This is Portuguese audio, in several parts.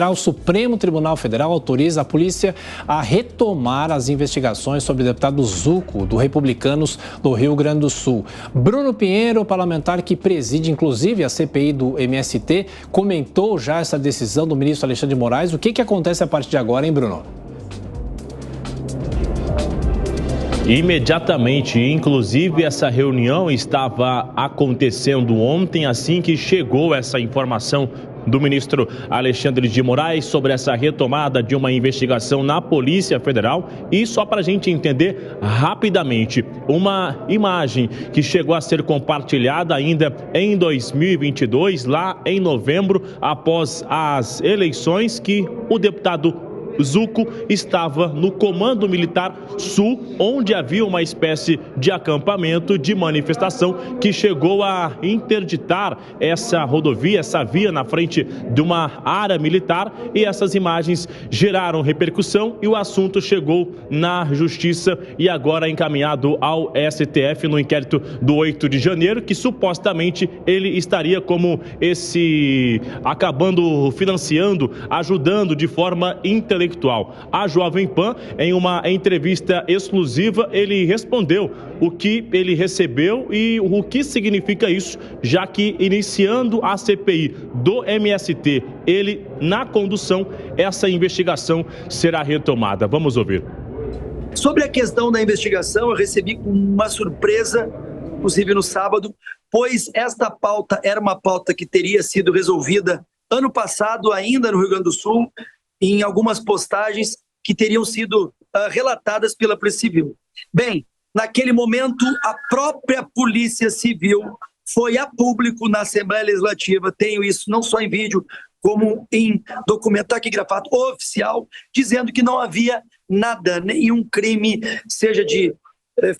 O Supremo Tribunal Federal autoriza a polícia a retomar as investigações sobre o deputado Zuco, do Republicanos do Rio Grande do Sul. Bruno Pinheiro, parlamentar que preside inclusive a CPI do MST, comentou já essa decisão do ministro Alexandre de Moraes. O que acontece a partir de agora, hein, Bruno? Imediatamente, inclusive essa reunião estava acontecendo ontem, assim que chegou essa informação do ministro Alexandre de Moraes sobre essa retomada de uma investigação na Polícia Federal. E só para a gente entender rapidamente, uma imagem que chegou a ser compartilhada ainda em 2022, lá em novembro, após as eleições, que o deputado Zuco estava no Comando Militar Sul, onde havia uma espécie de acampamento, de manifestação que chegou a interditar essa rodovia, essa via na frente de uma área militar, e essas imagens geraram repercussão e o assunto chegou na Justiça e agora encaminhado ao STF no inquérito do 8 de janeiro, que supostamente ele estaria como acabando financiando, ajudando de forma intelectual. A Jovem Pan, em uma entrevista exclusiva, ele respondeu o que ele recebeu e o que significa isso, já que iniciando a CPI do MST, ele na condução, essa investigação será retomada. Vamos ouvir. Sobre a questão da investigação, eu recebi com uma surpresa, inclusive no sábado, pois esta pauta era uma pauta que teria sido resolvida ano passado, ainda no Rio Grande do Sul, em algumas postagens que teriam sido relatadas pela Polícia Civil. Bem, naquele momento, a própria Polícia Civil foi a público na Assembleia Legislativa, tenho isso não só em vídeo, como em documento taquigrafado oficial, dizendo que não havia nada, nenhum crime, seja de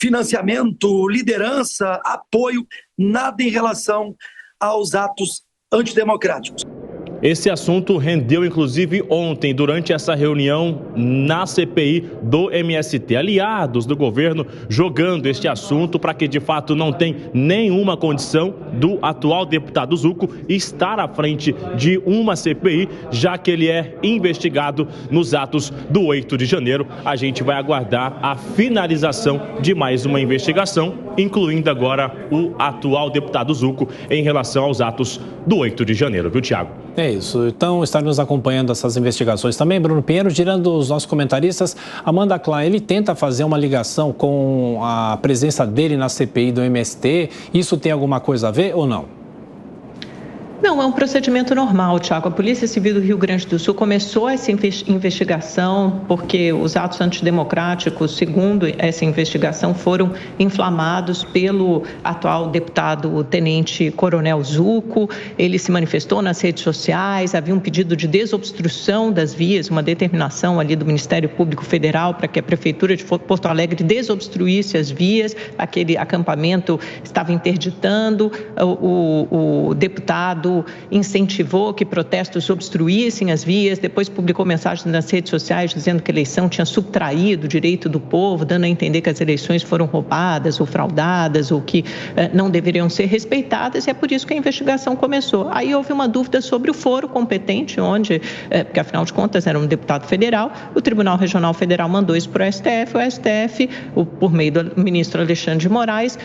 financiamento, liderança, apoio, nada em relação aos atos antidemocráticos. Esse assunto rendeu, inclusive, ontem, durante essa reunião na CPI do MST. Aliados do governo jogando este assunto para que, de fato, não tem nenhuma condição do atual deputado Zuco estar à frente de uma CPI, já que ele é investigado nos atos do 8 de janeiro. A gente vai aguardar a finalização de mais uma investigação, incluindo agora o atual deputado Zuco em relação aos atos do 8 de janeiro, viu, Tiago? É isso. Então, está nos acompanhando essas investigações também. Bruno Pinheiro, girando os nossos comentaristas. Amanda Klein, ele tenta fazer uma ligação com a presença dele na CPI do MST. Isso tem alguma coisa a ver ou não? Não, é um procedimento normal, Tiago. A Polícia Civil do Rio Grande do Sul começou essa investigação porque os atos antidemocráticos, segundo essa investigação, foram inflamados pelo atual deputado Tenente Coronel Zuco. Ele se manifestou nas redes sociais, havia um pedido de desobstrução das vias, uma determinação ali do Ministério Público Federal para que a Prefeitura de Porto Alegre desobstruísse as vias. Aquele acampamento estava interditando, o deputado incentivou que protestos obstruíssem as vias, depois publicou mensagens nas redes sociais dizendo que a eleição tinha subtraído o direito do povo, dando a entender que as eleições foram roubadas ou fraudadas ou que não deveriam ser respeitadas, e é por isso que a investigação começou. Aí houve uma dúvida sobre o foro competente, onde, porque afinal de contas era um deputado federal, o Tribunal Regional Federal mandou isso para o STF, por meio do ministro Alexandre de Moraes,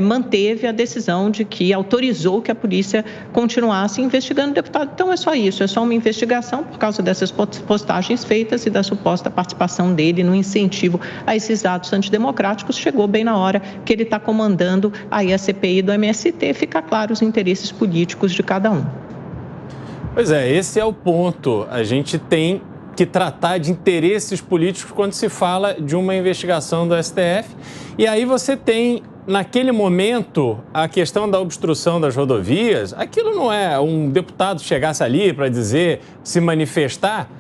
manteve a decisão de que autorizou que a polícia continuasse investigando o deputado. Então é só isso, é só uma investigação por causa dessas postagens feitas e da suposta participação dele no incentivo a esses atos antidemocráticos. Chegou bem na hora que ele está comandando aí a CPI do MST, fica claro os interesses políticos de cada um. Pois é, esse é o ponto. A gente tem que tratar de interesses políticos quando se fala de uma investigação do STF. E aí você tem, naquele momento, a questão da obstrução das rodovias. Aquilo não é um deputado chegasse ali para dizer, se manifestar.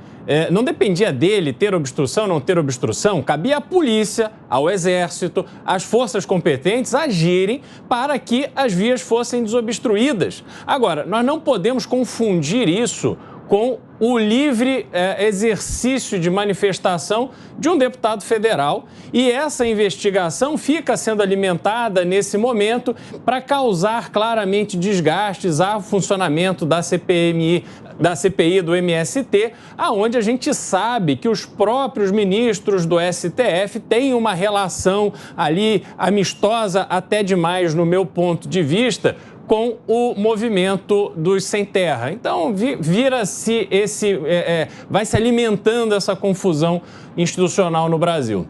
Não dependia dele ter obstrução, não ter obstrução. Cabia à polícia, ao exército, às forças competentes agirem para que as vias fossem desobstruídas. Agora, nós não podemos confundir isso com o livre exercício de manifestação de um deputado federal, e essa investigação fica sendo alimentada nesse momento para causar claramente desgastes ao funcionamento da CPI do MST, aonde a gente sabe que os próprios ministros do STF têm uma relação ali amistosa até demais, no meu ponto de vista, com o movimento dos sem terra. Então, vira-se vai se alimentando essa confusão institucional no Brasil.